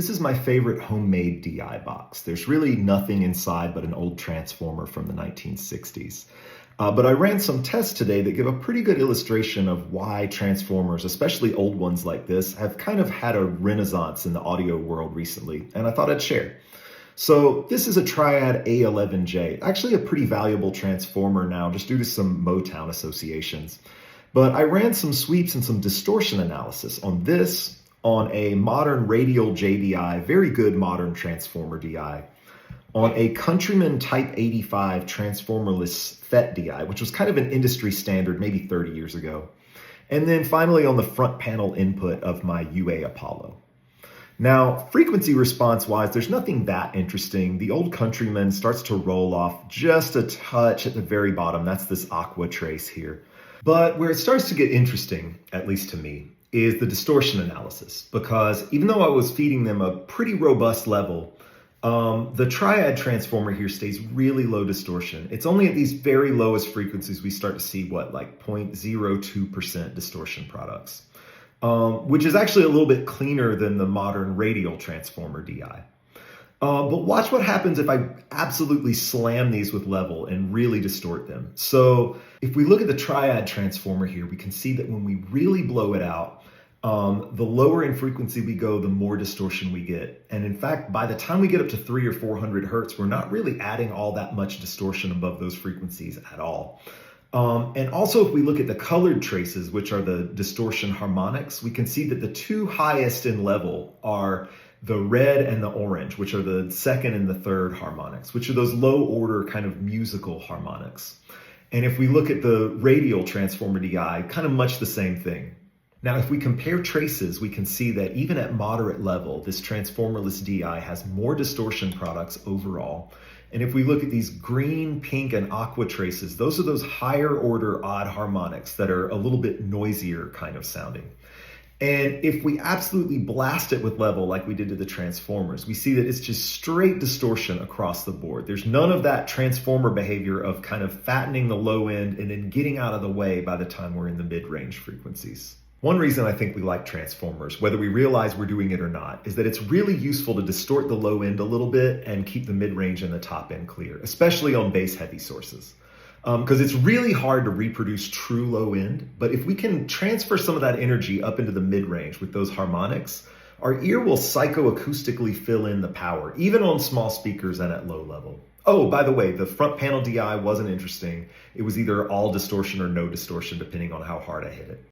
This is my favorite homemade DI box. There's really nothing inside but an old transformer from the 1960s. But I ran some tests today that give a pretty good illustration of why transformers, especially old ones like this, have kind of had a renaissance in the audio world recently, and I thought I'd share. So this is a Triad A11J, actually a pretty valuable transformer now just due to some Motown associations. But I ran some sweeps and some distortion analysis on this, on a modern radial JDI, very good modern transformer DI, on a Countryman Type 85 transformerless FET DI, which was kind of an industry standard maybe 30 years ago. And then finally on the front panel input of my UA Apollo. Now, frequency response wise, there's nothing that interesting. The old Countryman starts to roll off just a touch at the very bottom. That's this aqua trace here. But where it starts to get interesting, at least to me, is the distortion analysis, because even though I was feeding them a pretty robust level, the Triad transformer here stays really low distortion. It's only at these very lowest frequencies we start to see like 0.02% distortion products, which is actually a little bit cleaner than the modern radial transformer DI. But watch what happens if I absolutely slam these with level and really distort them. So if we look at the Triad transformer here, we can see that when we really blow it out, the lower in frequency we go, the more distortion we get. And in fact, by the time we get up to 300 or 400 hertz, we're not really adding all that much distortion above those frequencies at all. And also, if we look at the colored traces, which are the distortion harmonics, we can see that the two highest in level are the red and the orange, which are the second and the third harmonics, which are those low order kind of musical harmonics. And if we look at the radial transformer DI, kind of much the same thing. Now, if we compare traces, we can see that even at moderate level, this transformerless DI has more distortion products overall. And if we look at these green, pink, and aqua traces, those are those higher order odd harmonics that are a little bit noisier kind of sounding. And if we absolutely blast it with level like we did to the transformers, we see that it's just straight distortion across the board. There's none of that transformer behavior of kind of fattening the low end and then getting out of the way by the time we're in the mid-range frequencies. One reason I think we like transformers, whether we realize we're doing it or not, is that it's really useful to distort the low end a little bit and keep the mid-range and the top end clear, especially on bass-heavy sources. Because it's really hard to reproduce true low end, but if we can transfer some of that energy up into the mid-range with those harmonics, our ear will psychoacoustically fill in the power, even on small speakers and at low level. Oh, by the way, the front panel DI wasn't interesting. It was either all distortion or no distortion, depending on how hard I hit it.